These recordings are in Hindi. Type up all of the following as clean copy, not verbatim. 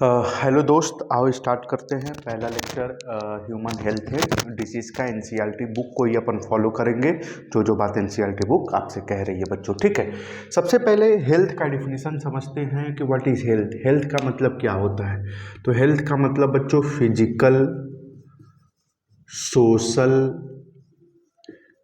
हेलो दोस्त, आओ स्टार्ट करते हैं पहला लेक्चर। ह्यूमन हेल्थ है डिसीज़ का एनसीईआरटी बुक को ही अपन फॉलो करेंगे, जो बात एनसीईआरटी बुक आपसे कह रही है बच्चों। ठीक है, सबसे पहले हेल्थ का डिफिनीसन समझते हैं कि व्हाट इज़ हेल्थ। हेल्थ का मतलब क्या होता है? तो हेल्थ का मतलब बच्चों physical, social,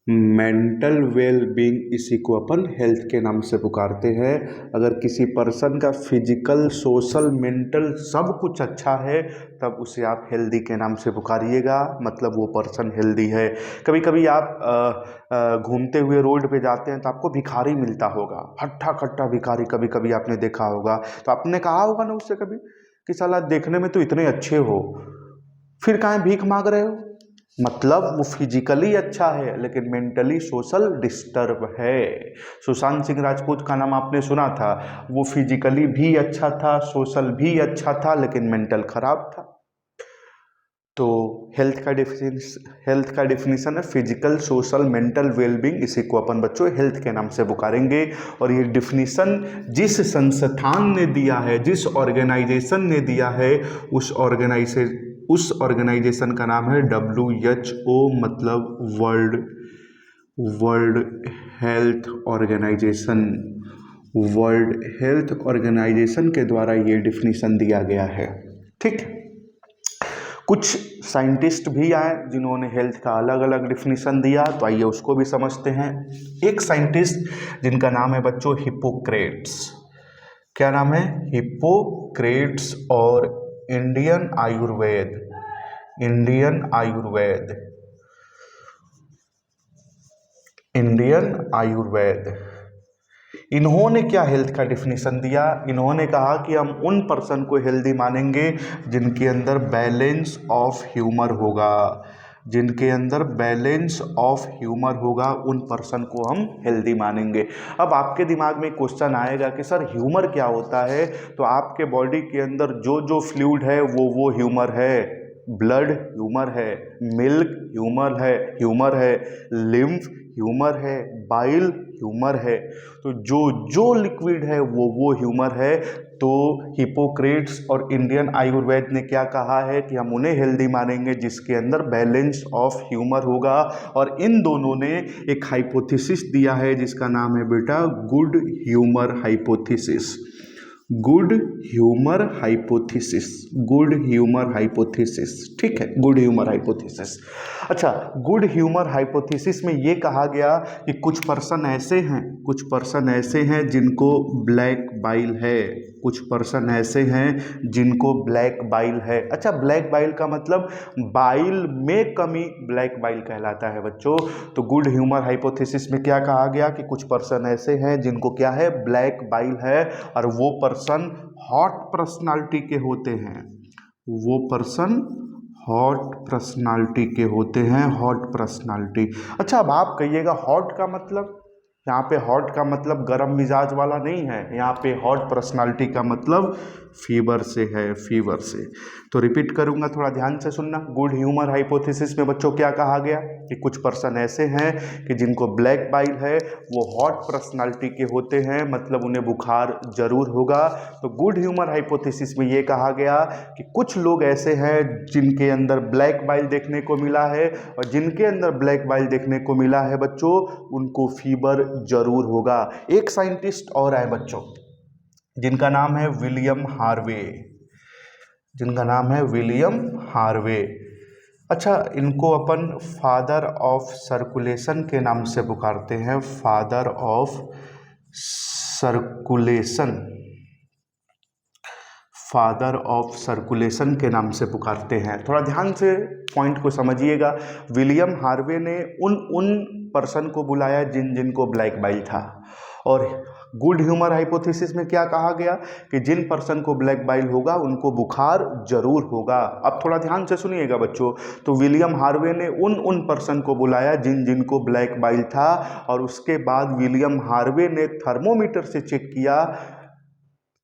mental well being, इसी को अपन हेल्थ के नाम से पुकारते हैं। अगर किसी पर्सन का फिजिकल, सोशल, मेंटल सब कुछ अच्छा है तब उसे आप हेल्दी के नाम से पुकारिएगा, मतलब वो पर्सन हेल्दी है। कभी कभी आप घूमते हुए रोड पे जाते हैं तो आपको भिखारी मिलता होगा, हट्टा कट्टा भिखारी, कभी कभी आपने देखा होगा। तो आपने कहा होगा ना उससे कभी कि साला देखने में तो इतने अच्छे हो, फिर काहे भीख मांग रहे हो? मतलब वो फिजिकली अच्छा है लेकिन मेंटली सोशल डिस्टर्ब है। सुशांत सिंह राजपूत का नाम आपने सुना था, वो फिजिकली भी अच्छा था, सोशल भी अच्छा था, लेकिन मेंटल खराब था। तो हेल्थ का डिफिनीशन है फिजिकल, सोशल, मेंटल वेलबींग, इसी को अपन बच्चों हेल्थ के नाम से पुकारेंगे। और ये डिफिनीशन जिस संस्थान ने दिया है, जिस ऑर्गेनाइजेशन ने दिया है, उस ऑर्गेनाइजेशन का नाम है WHO, मतलब world health organization. World health organization के द्वारा ये डिफिनीशन दिया गया है। ठीक, कुछ साइंटिस्ट भी आए जिन्होंने हेल्थ का अलग अलग डिफिनीशन दिया, तो आइए उसको भी समझते हैं। एक साइंटिस्ट जिनका नाम है बच्चों हिप्पोक्रेट्स। क्या नाम है? हिप्पोक्रेट्स। और Indian Ayurveda, Indian Ayurveda, Indian Ayurveda, इन्होंने क्या हेल्थ का डिफिनीशन दिया? इन्होंने कहा कि हम उन पर्सन को हेल्दी मानेंगे जिनके अंदर बैलेंस ऑफ ह्यूमर होगा, जिनके अंदर बैलेंस ऑफ ह्यूमर होगा, उन पर्सन को हम हेल्दी मानेंगे। अब आपके दिमाग में क्वेश्चन आएगा कि सर ह्यूमर क्या होता है? तो आपके बॉडी के अंदर जो जो फ्लूइड है वो ह्यूमर है। ब्लड ह्यूमर है, मिल्क ह्यूमर है, लिम्फ ह्यूमर है, बाइल ह्यूमर है। तो जो जो लिक्विड है वो ह्यूमर है। तो हिपोक्रेट्स और इंडियन आयुर्वेद ने क्या कहा है कि हम उन्हें हेल्दी मानेंगे जिसके अंदर बैलेंस ऑफ ह्यूमर होगा। और इन दोनों ने एक हाइपोथेसिस दिया है जिसका नाम है बेटा good humour hypothesis. Good humour hypothesis, good humour hypothesis. ठीक है, गुड ह्यूमर हाइपोथेसिस। अच्छा, गुड ह्यूमर हाइपोथेसिस में ये कहा गया कि कुछ पर्सन ऐसे हैं जिनको ब्लैक बाइल है, कुछ पर्सन ऐसे हैं जिनको ब्लैक बाइल है। अच्छा, ब्लैक बाइल का मतलब बाइल में कमी ब्लैक बाइल कहलाता है बच्चों। तो गुड ह्यूमर हाइपोथेसिस में क्या कहा गया कि कुछ पर्सन ऐसे हैं जिनको क्या है, ब्लैक बाइल है, और वो पर्सन हॉट पर्सनालिटी के होते हैं। वो पर्सन हॉट पर्सनालिटी के होते हैं, हॉट पर्सनालिटी। अच्छा, अब आप कहिएगा हॉट का मतलब? यहाँ पे हॉट का मतलब गर्म मिजाज वाला नहीं है, यहाँ पे हॉट पर्सनालिटी का मतलब फीवर से है, फीवर से। तो रिपीट करूँगा, थोड़ा ध्यान से सुनना। गुड ह्यूमर हाइपोथेसिस में बच्चों क्या कहा गया कि कुछ पर्सन ऐसे हैं कि जिनको ब्लैक बाइल है, वो हॉट पर्सनालिटी के होते हैं, मतलब उन्हें बुखार जरूर होगा। तो गुड ह्यूमर हाइपोथेसिस में ये कहा गया कि कुछ लोग ऐसे हैं जिनके अंदर ब्लैक बाइल देखने को मिला है, और जिनके अंदर ब्लैक बाइल देखने को मिला है बच्चों, उनको फीवर जरूर होगा। एक साइंटिस्ट और आए बच्चों जिनका नाम है विलियम हार्वे, जिनका नाम है विलियम हार्वे। अच्छा, इनको अपन फादर ऑफ सर्कुलेशन के नाम से पुकारते हैं, father of circulation, father of circulation के नाम से पुकारते हैं। थोड़ा ध्यान से पॉइंट को समझिएगा। विलियम हार्वे ने उन पर्सन को बुलाया जिन जिनको ब्लैक बाइल था। और गुड ह्यूमर हाइपोथेसिस में क्या कहा गया कि जिन पर्सन को ब्लैक बाइल होगा उनको बुखार जरूर होगा। अब थोड़ा ध्यान से सुनिएगा बच्चों। तो विलियम हार्वे ने उन पर्सन को बुलाया जिन जिनको ब्लैक बाइल था, और उसके बाद विलियम हार्वे ने थर्मोमीटर से चेक किया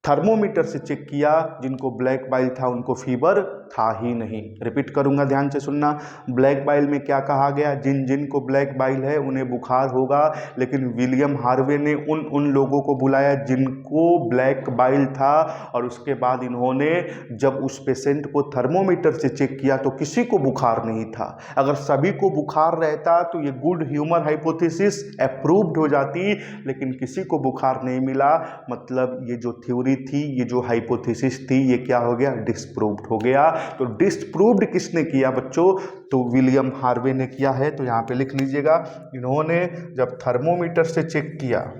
थर्मोमीटर से चेक किया, जिनको ब्लैक बाइल था उनको फीवर था ही नहीं। रिपीट करूंगा, ध्यान से सुनना। ब्लैक बाइल में क्या कहा गया, जिन जिन को ब्लैक बाइल है उन्हें बुखार होगा, लेकिन विलियम हार्वे ने उन लोगों को बुलाया जिनको ब्लैक बाइल था, और उसके बाद इन्होंने जब उस पेशेंट को थर्मोमीटर से चेक किया तो किसी को बुखार नहीं था। अगर सभी को बुखार रहता तो ये गुड ह्यूमर हाइपोथेसिस अप्रूव्ड हो जाती, लेकिन किसी को बुखार नहीं मिला, मतलब ये जो थ्योरी थी, ये जो हाइपोथेसिस थी, ये क्या हो गया, डिस्प्रूव्ड हो गया। तो डिस्प्रूव्ड किसने किया बच्चों, तो विलियम हार्वे ने किया है। तो यहां पे लिख लीजिएगा, इन्होंने जब थर्मोमीटर से चेक किया,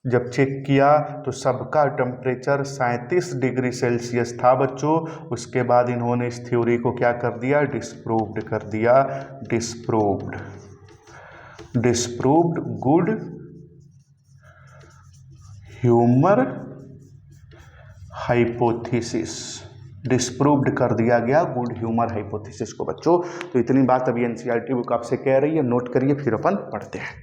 जब चेक किया तो सबका टेम्परेचर 37 डिग्री सेल्सियस था बच्चों। उसके बाद इन्होंने इस थ्योरी को क्या कर दिया, डिस्प्रूव्ड कर दिया। Disproved good humour hypothesis, disproved कर दिया गया गुड ह्यूमर हाइपोथेसिस को बच्चों। तो इतनी बात अभी एनसीईआरटी बुक आपसे कह रही है, नोट करिए, फिर अपन पढ़ते हैं।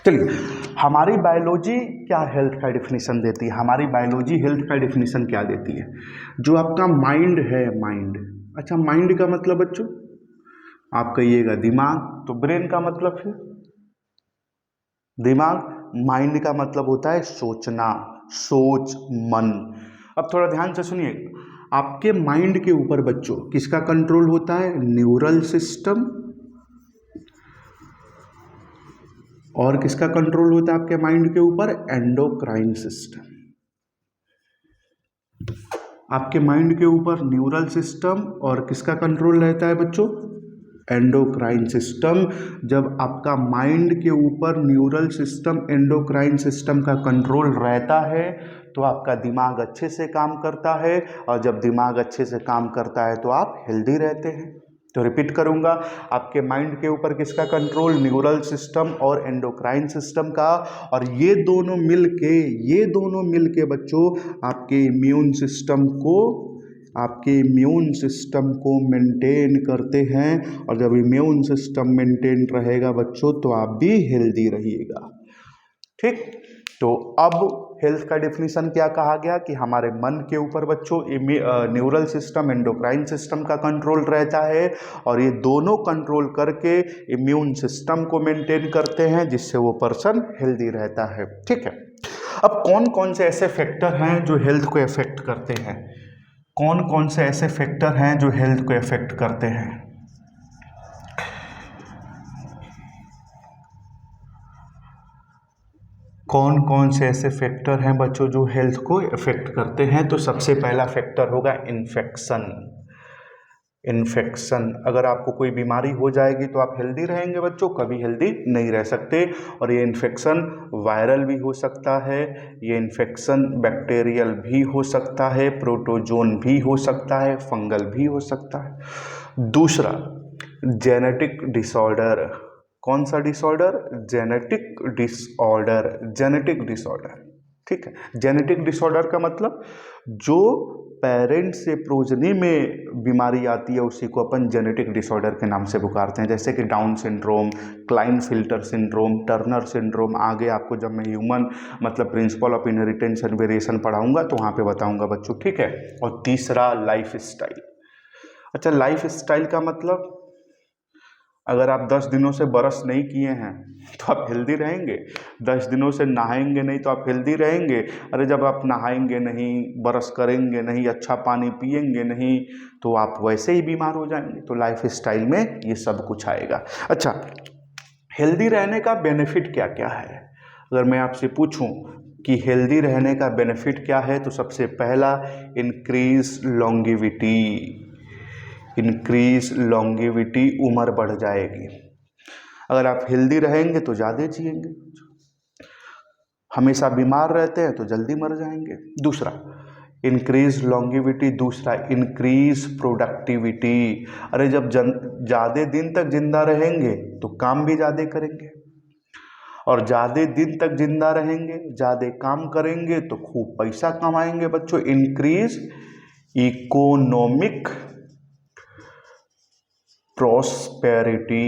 चलिए, हमारी बायोलॉजी क्या हेल्थ का डिफिनीशन देती है, हमारी बायोलॉजी हेल्थ का डिफिनीशन क्या देती है, जो आपका माइंड है, माइंड, अच्छा माइंड का मतलब बच्चों आप कहिएगा दिमाग, तो ब्रेन का मतलब फिर दिमाग, माइंड का मतलब होता है सोचना, सोच, मन। अब थोड़ा ध्यान से सुनिए, आपके माइंड के ऊपर बच्चों किसका कंट्रोल होता है, न्यूरल सिस्टम, और किसका कंट्रोल होता है आपके माइंड के ऊपर, एंडोक्राइन सिस्टम। आपके माइंड के ऊपर न्यूरल सिस्टम और किसका कंट्रोल रहता है बच्चों, एंडोक्राइन सिस्टम। जब आपका माइंड के ऊपर न्यूरल सिस्टम, एंडोक्राइन सिस्टम का कंट्रोल रहता है तो आपका दिमाग अच्छे से काम करता है, और जब दिमाग अच्छे से काम करता है तो आप हेल्दी रहते हैं। तो रिपीट करूंगा, आपके माइंड के ऊपर किसका कंट्रोल, न्यूरल सिस्टम और एंडोक्राइन सिस्टम का, और ये दोनों मिलके बच्चों आपके इम्यून सिस्टम को मेंटेन करते हैं, और जब इम्यून सिस्टम मेंटेन रहेगा बच्चों तो आप भी हेल्दी रहिएगा। ठीक, तो अब हेल्थ का डिफिनीशन क्या कहा गया कि हमारे मन के ऊपर बच्चों न्यूरल सिस्टम, एंडोक्राइन सिस्टम का कंट्रोल रहता है, और ये दोनों कंट्रोल करके इम्यून सिस्टम को मेंटेन करते हैं, जिससे वो पर्सन हेल्दी रहता है। ठीक है, अब कौन कौन से ऐसे फैक्टर हैं जो हेल्थ को अफेक्ट करते हैं, कौन कौन से ऐसे फैक्टर हैं जो हेल्थ को अफेक्ट करते हैं। कौन कौन से ऐसे फैक्टर हैं बच्चों जो हेल्थ को अफेक्ट करते हैं, तो सबसे पहला फैक्टर होगा इन्फेक्शन। अगर आपको कोई बीमारी हो जाएगी तो आप हेल्दी रहेंगे बच्चों, कभी हेल्दी नहीं रह सकते। और ये इन्फेक्शन वायरल भी हो सकता है, ये इन्फेक्शन बैक्टीरियल भी हो सकता है, प्रोटोजोन भी हो सकता है, फंगल भी हो सकता है। दूसरा, जेनेटिक डिसऑर्डर। कौन सा डिसऑर्डर, जेनेटिक डिसऑर्डर। ठीक है, जेनेटिक डिसऑर्डर का मतलब जो पेरेंट से प्रोजनी में बीमारी आती है उसी को अपन जेनेटिक डिसऑर्डर के नाम से पुकारते हैं, जैसे कि Down syndrome, Klinefelter syndrome, Turner syndrome. आगे आपको जब मैं ह्यूमन मतलब principle of inheritance and variation पढ़ाऊंगा तो वहाँ पे बताऊंगा बच्चों। ठीक है, और तीसरा लाइफ स्टाइल। अच्छा, लाइफ स्टाइल का मतलब अगर आप 10 दिनों से ब्रश नहीं किए हैं तो आप हेल्दी रहेंगे, 10 दिनों से नहाएंगे नहीं तो आप हेल्दी रहेंगे। अरे जब आप नहाएंगे नहीं, ब्रश करेंगे नहीं, अच्छा पानी पिएंगे नहीं, तो आप वैसे ही बीमार हो जाएंगे। तो लाइफ स्टाइल में ये सब कुछ आएगा। अच्छा, हेल्दी रहने का बेनिफिट क्या क्या है, अगर मैं आपसे पूछूं कि हेल्दी रहने का बेनिफिट क्या है, तो सबसे पहला इंक्रीज लॉन्गिविटी, उम्र बढ़ जाएगी। अगर आप हेल्दी रहेंगे तो ज़्यादा जिएंगे, हमेशा बीमार रहते हैं तो जल्दी मर जाएंगे। दूसरा, इंक्रीज लॉन्गिविटी। दूसरा, इंक्रीज प्रोडक्टिविटी। अरे जब ज़्यादा दिन तक जिंदा रहेंगे तो काम भी ज़्यादा करेंगे, और ज़्यादा दिन तक जिंदा रहेंगे, ज़्यादा काम करेंगे तो खूब पैसा कमाएंगे बच्चों। Increase economic prosperity,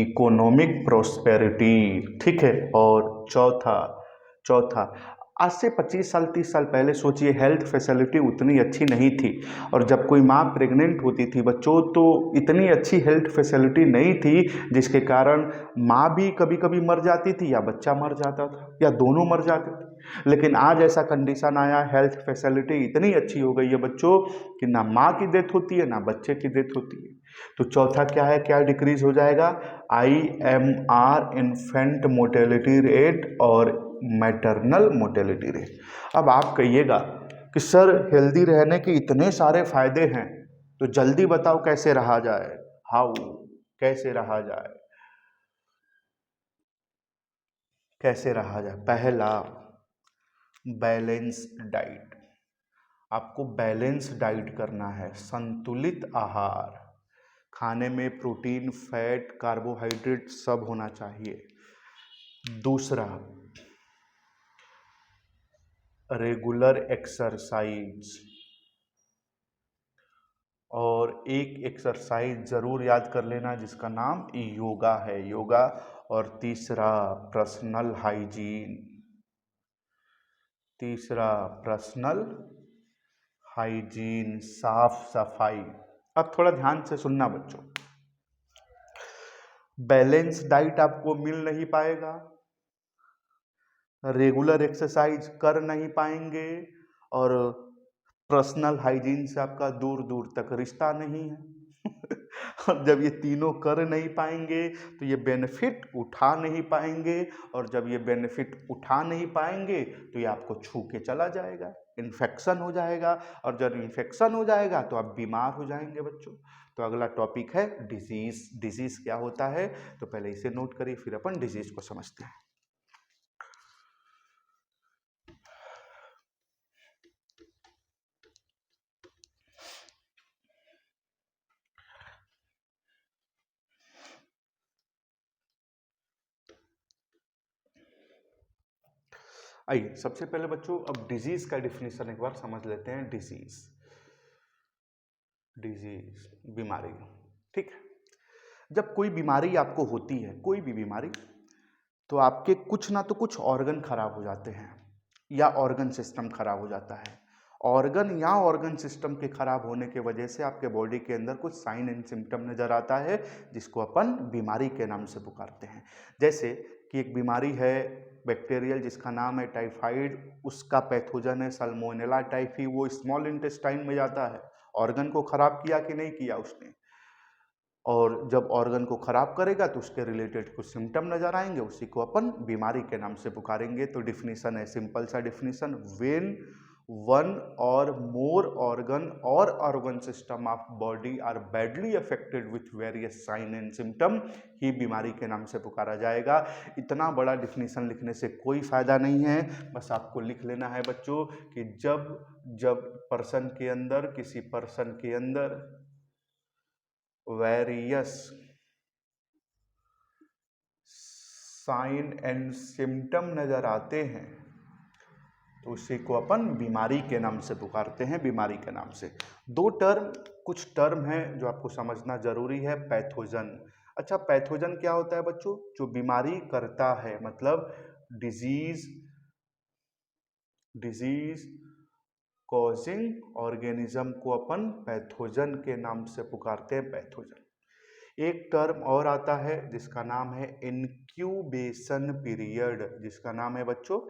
economic prosperity, ठीक है। और चौथा चौथा आज से 25 साल 30 साल पहले सोचिए, हेल्थ फैसिलिटी उतनी अच्छी नहीं थी। और जब कोई माँ प्रेग्नेंट होती थी बच्चों, तो इतनी अच्छी हेल्थ फैसिलिटी नहीं थी, जिसके कारण माँ भी कभी कभी मर जाती थी या बच्चा मर जाता था या दोनों मर जाते थे। लेकिन आज ऐसा कंडीशन आया, हेल्थ फैसिलिटी इतनी अच्छी हो गई है बच्चों कि ना माँ की डेथ होती है ना बच्चे की डेथ होती है। तो चौथा क्या है, क्या डिक्रीज हो जाएगा? IMR, इन्फेंट मोर्टेलिटी रेट और मैटरनल मोर्टेलिटी रेट। अब आप कहिएगा कि सर हेल्दी रहने के इतने सारे फायदे हैं, तो जल्दी बताओ कैसे रहा जाए। हाउ, कैसे रहा जाए, कैसे रहा जाए? पहला, बैलेंस डाइट। आपको बैलेंस डाइट करना है, संतुलित आहार। खाने में प्रोटीन, फैट, कार्बोहाइड्रेट सब होना चाहिए। दूसरा, रेगुलर एक्सरसाइज। और एक एक्सरसाइज जरूर याद कर लेना जिसका नाम योगा है, योगा। और तीसरा, पर्सनल हाइजीन। तीसरा, पर्सनल हाइजीन, साफ सफाई। अब थोड़ा ध्यान से सुनना बच्चों, बैलेंस डाइट आपको मिल नहीं पाएगा, रेगुलर एक्सरसाइज कर नहीं पाएंगे, और पर्सनल हाइजीन से आपका दूर दूर तक रिश्ता नहीं है। और जब ये तीनों कर नहीं पाएंगे तो ये बेनिफिट उठा नहीं पाएंगे, और जब ये बेनिफिट उठा नहीं पाएंगे तो ये आपको छू के चला जाएगा, इन्फेक्शन हो जाएगा। और जब इन्फेक्शन हो जाएगा तो आप बीमार हो जाएंगे बच्चों। तो अगला टॉपिक है डिजीज। डिजीज क्या होता है, तो पहले इसे नोट करिए, फिर अपन डिजीज को समझते हैं। आइए सबसे पहले बच्चों अब डिजीज का डिफिनीशन एक बार समझ लेते हैं। डिजीज, डिजीज बीमारी, ठीक है। जब कोई बीमारी आपको होती है, कोई भी बीमारी, तो आपके कुछ ना तो कुछ ऑर्गन खराब हो जाते हैं या ऑर्गन सिस्टम खराब हो जाता है। ऑर्गन या ऑर्गन सिस्टम के खराब होने के वजह से आपके बॉडी के अंदर कुछ साइन एंड सिम्टम नजर आता है, जिसको अपन बीमारी के नाम से पुकारते हैं। जैसे कि एक बीमारी है बैक्टीरियल जिसका नाम है टाइफाइड, उसका पैथोजन है सल्मोनेला टाइफी, वो स्मॉल इंटेस्टाइन में जाता है। ऑर्गन को खराब किया कि नहीं किया उसने, और जब ऑर्गन को खराब करेगा तो उसके रिलेटेड कुछ सिम्टम नजर आएंगे, उसी को अपन बीमारी के नाम से पुकारेंगे। तो डिफिनीशन है, सिंपल सा डिफिनीशन, व्हेन वन और मोर ऑर्गन और organ system of body are badly affected with various sign and symptom, ही बीमारी के नाम से पुकारा जाएगा। इतना बड़ा डिफिनीशन लिखने से कोई फायदा नहीं है, बस आपको लिख लेना है बच्चों कि जब जब पर्सन के अंदर, किसी पर्सन के अंदर वेरियस साइन एंड सिम्टम नजर आते हैं तो उसी को अपन बीमारी के नाम से पुकारते हैं, बीमारी के नाम से। दो टर्म, कुछ टर्म है जो आपको समझना जरूरी है। पैथोजन, अच्छा पैथोजन क्या होता है बच्चों? जो बीमारी करता है, मतलब डिजीज, डिजीज कॉजिंग ऑर्गेनिज्म को अपन पैथोजन के नाम से पुकारते हैं, पैथोजन। एक टर्म और आता है जिसका नाम है इनक्यूबेशन पीरियड, जिसका नाम है बच्चों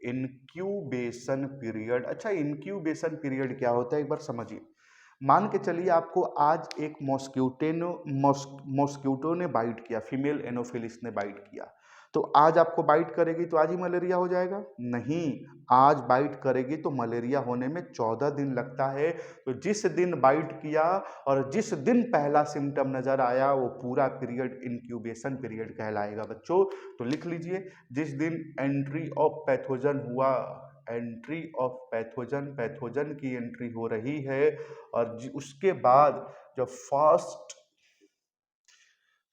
इनक्यूबेशन पीरियड। अच्छा इनक्यूबेशन पीरियड क्या होता है एक बार समझिए। मान के चलिए आपको आज एक मॉस्क्यूटो ने बाइट किया, फीमेल एनोफिलिस ने बाइट किया, तो आज आपको बाइट करेगी तो आज ही मलेरिया हो जाएगा? नहीं, आज बाइट करेगी तो मलेरिया होने में 14 दिन लगता है। तो जिस दिन बाइट किया और जिस दिन पहला सिम्टम नजर आया वो पूरा पीरियड इंक्यूबेशन पीरियड कहलाएगा बच्चों। तो लिख लीजिए, जिस दिन एंट्री ऑफ पैथोजन हुआ, एंट्री ऑफ पैथोजन, पैथोजन की एंट्री हो रही है, और उसके बाद जब फर्स्ट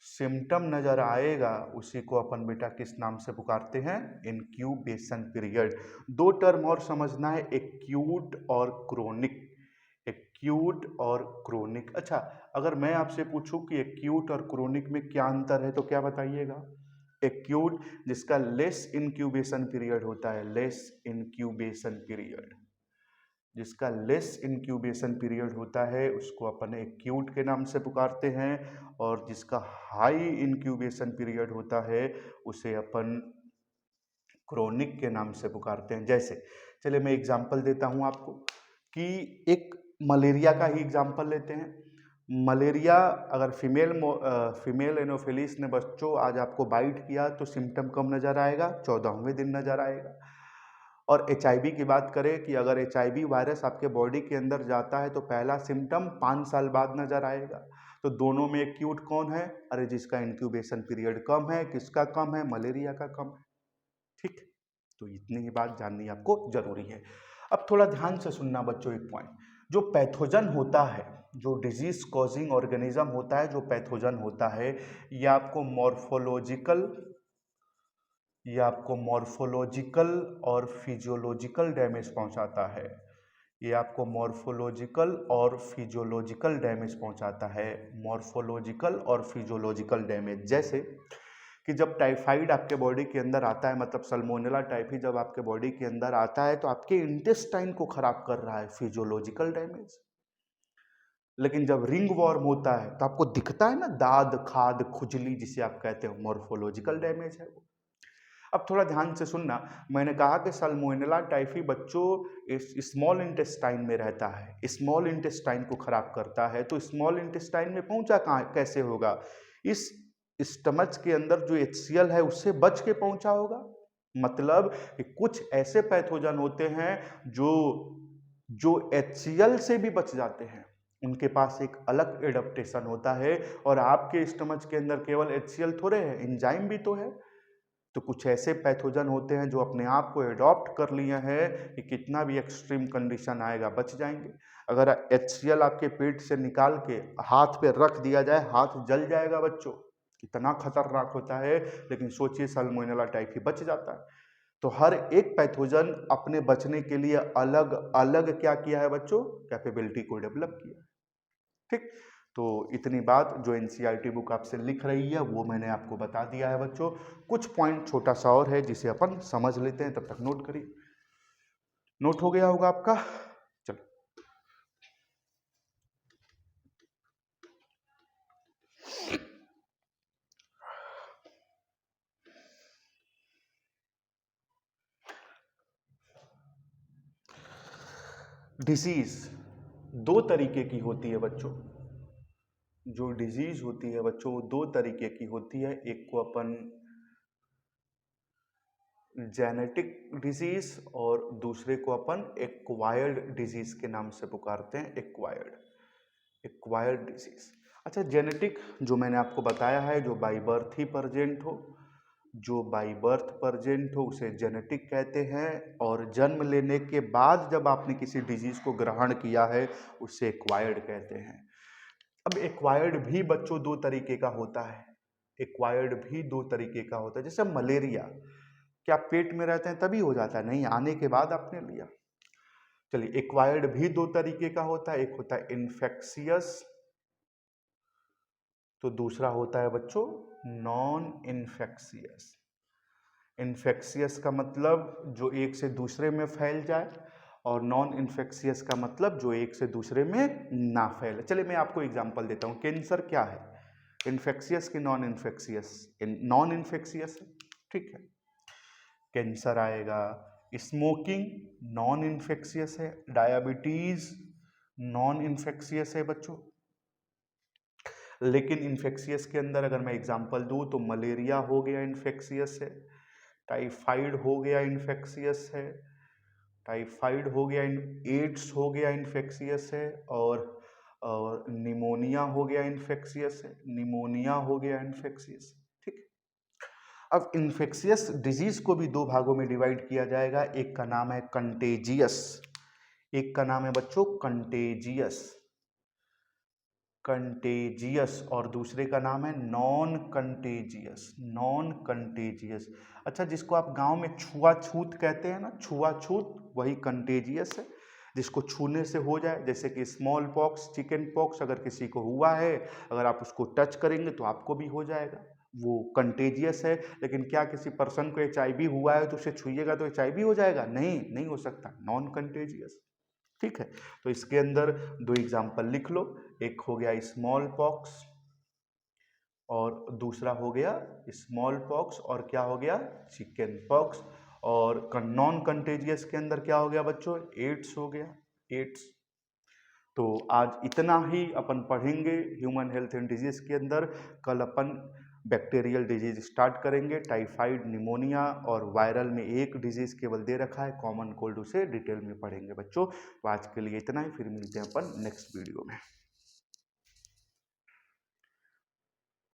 सिम्टम नजर आएगा उसी को अपन बेटा किस नाम से पुकारते हैं? Incubation period. दो टर्म और समझना है, एक्यूट और क्रोनिक। एक्यूट और क्रोनिक। अच्छा, अगर मैं आपसे पूछूं कि एक्यूट और क्रोनिक में क्या अंतर है तो क्या बताइएगा? एक्यूट जिसका लेस इंक्यूबेशन पीरियड होता है, लेस इंक्यूबेशन पीरियड, जिसका लेस इंक्यूबेशन पीरियड होता है उसको अपन एक्यूट के नाम से पुकारते हैं, और जिसका हाई इंक्यूबेशन पीरियड होता है उसे अपन क्रोनिक के नाम से पुकारते हैं। जैसे चलिए मैं एग्जांपल देता हूं आपको कि एक मलेरिया का ही एग्जांपल लेते हैं। मलेरिया अगर फीमेल एनोफिलिस ने बच्चों आज आपको बाइट किया तो सिम्टम कब नजर आएगा? 14वें दिन नजर आएगा। और एचआईवी की बात करें कि अगर एचआईवी वायरस आपके बॉडी के अंदर जाता है तो पहला सिम्टम 5 साल बाद नजर आएगा। तो दोनों में एक्यूट कौन है? अरे जिसका इंक्यूबेशन पीरियड कम है। किसका कम है? मलेरिया का कम है। ठीक, तो इतनी ही बात जाननी आपको जरूरी है। अब थोड़ा ध्यान से सुनना बच्चों एक पॉइंट। जो पैथोजन होता है, जो डिजीज कॉजिंग ऑर्गेनिज्म होता है, जो पैथोजन होता है, ये आपको मॉर्फोलॉजिकल और फिजियोलॉजिकल डैमेज पहुंचाता है। ये आपको मॉर्फोलॉजिकल और फिजियोलॉजिकल डैमेज पहुंचाता है। मॉर्फोलॉजिकल और फिजियोलॉजिकल डैमेज जैसे कि जब टाइफाइड आपके बॉडी के अंदर आता है, मतलब सल्मोनेला टाइफी जब आपके बॉडी के अंदर आता है तो आपके इंटेस्टाइन को खराब कर रहा है, फिजियोलॉजिकल डैमेज। लेकिन जब रिंग वॉर्म होता है तो आपको दिखता है ना, दाद खाद खुजली जिसे आप कहते हो, मॉर्फोलॉजिकल डैमेज है वो। अब थोड़ा ध्यान से सुनना, मैंने कहा कि सल्मोनेला टाइफी बच्चों इस स्मॉल इंटेस्टाइन में रहता है, स्मॉल इंटेस्टाइन को खराब करता है। तो स्मॉल इंटेस्टाइन में पहुंचा कहाँ, कैसे होगा? इस स्टमच के अंदर जो HCl है उससे बच के पहुंचा होगा। मतलब कि कुछ ऐसे पैथोजन होते हैं जो जो HCl से भी बच जाते हैं, उनके पास एक अलग एडेप्टेशन होता है। और आपके स्टमच के अंदर केवल HCl थोड़े है, एंजाइम भी तो है। तो कुछ ऐसे पैथोजन होते हैं जो अपने आप को एडॉप्ट कर लिए हैं कि कितना भी एक्सट्रीम कंडीशन आएगा बच जाएंगे। अगर HCl आपके पेट से निकाल के हाथ पे रख दिया जाए, हाथ जल जाएगा बच्चों, इतना खतरनाक होता है। लेकिन सोचिए सल्मोनेला टाइफी बच जाता है। तो हर एक पैथोजन अपने बचने के लिए अलग अलग क्या किया है बच्चों? कैपेबिलिटी को डेवलप किया है। ठीक, तो इतनी बात जो एनसीईआरटी बुक आपसे लिख रही है वो मैंने आपको बता दिया है बच्चों। कुछ पॉइंट छोटा सा और है जिसे अपन समझ लेते हैं, तब तक नोट करिए। नोट हो गया होगा आपका? चलो, डिजीज दो तरीके की होती है बच्चों। जो डिजीज होती है बच्चों वो दो तरीके की होती है। एक को अपन जेनेटिक डिजीज और दूसरे को अपन एक्वायर्ड डिजीज के नाम से पुकारते हैं। Acquired disease. अच्छा, जेनेटिक जो मैंने आपको बताया है, जो बाई बर्थ ही प्रेजेंट हो, जो बाई बर्थ प्रेजेंट हो उसे जेनेटिक कहते हैं। और जन्म लेने के बाद जब आपने किसी डिजीज को ग्रहण किया है उसे एक्वायर्ड कहते हैं। अब एक्वायर्ड भी बच्चों दो तरीके का होता है। एक्वायर्ड भी दो तरीके का होता है। जैसे मलेरिया, क्या पेट में रहते हैं तभी हो जाता है? नहीं, आने के बाद आपने लिया। चलिए, एक्वायर्ड भी दो तरीके का होता है। एक होता है इन्फेक्शियस, तो दूसरा होता है बच्चों नॉन इन्फेक्शियस। इन्फेक्शियस का मतलब जो एक से दूसरे में फैल जाए, और नॉन इन्फेक्शियस का मतलब जो एक से दूसरे में ना फैले। चलिए मैं आपको एग्जांपल देता हूँ। कैंसर क्या है? इन्फेक्शियस की नॉन इन्फेक्शियस? नॉन इन्फेक्शियस है, ठीक है। कैंसर आएगा। स्मोकिंग नॉन इन्फेक्शियस है। डायबिटीज नॉन इन्फेक्शियस है बच्चों। लेकिन इन्फेक्शियस के अंदर अगर मैं एग्जांपल दूं तो मलेरिया हो गया इन्फेक्शियस है, टाइफाइड हो गया इन्फेक्शियस है, टाइफाइड हो गया, एड्स हो गया इन्फेक्शियस है, और निमोनिया हो गया इन्फेक्शियस है, निमोनिया हो गया इन्फेक्शियस। ठीक। अब इन्फेक्शियस डिजीज को भी दो भागों में डिवाइड किया जाएगा। एक का नाम है कंटेजियस, एक का नाम है बच्चों कंटेजियस, कंटेजियस, और दूसरे का नाम है नॉन कंटेजियस, नॉन कंटेजियस। अच्छा, जिसको आप गांव में छुआछूत कहते हैं ना, छुआछूत, वही कंटेजियस है। जिसको छूने से हो जाए, जैसे कि स्मॉल पॉक्स, चिकन पॉक्स अगर किसी को हुआ है, अगर आप उसको टच करेंगे तो आपको भी हो जाएगा। वो कंटेजियस है, लेकिन क्या किसी पर्सन को HIV हुआ है तो उसे छुइएगा तो HIV हो जाएगा? नहीं, नहीं हो सकता, नॉन कंटेजियस। ठीक है, तो इसके अंदर दो एग्जाम्पल लिख लो, एक हो गया स्मॉल पॉक्स और दूसरा हो गया स्मॉल पॉक्स और क्या हो गया, चिकन पॉक्स। और नॉन कंटेजियस के अंदर क्या हो गया बच्चों, एड्स हो गया, एड्स। तो आज इतना ही अपन पढ़ेंगे ह्यूमन हेल्थ एंड डिजीज के अंदर। कल अपन बैक्टीरियल डिजीज स्टार्ट करेंगे, टाइफाइड, निमोनिया और वायरल में एक डिजीज केवल दे रखा है कॉमन कोल्ड, उसे डिटेल में पढ़ेंगे बच्चों। तो आज के लिए इतना ही, फिर मिलते हैं अपन नेक्स्ट वीडियो में।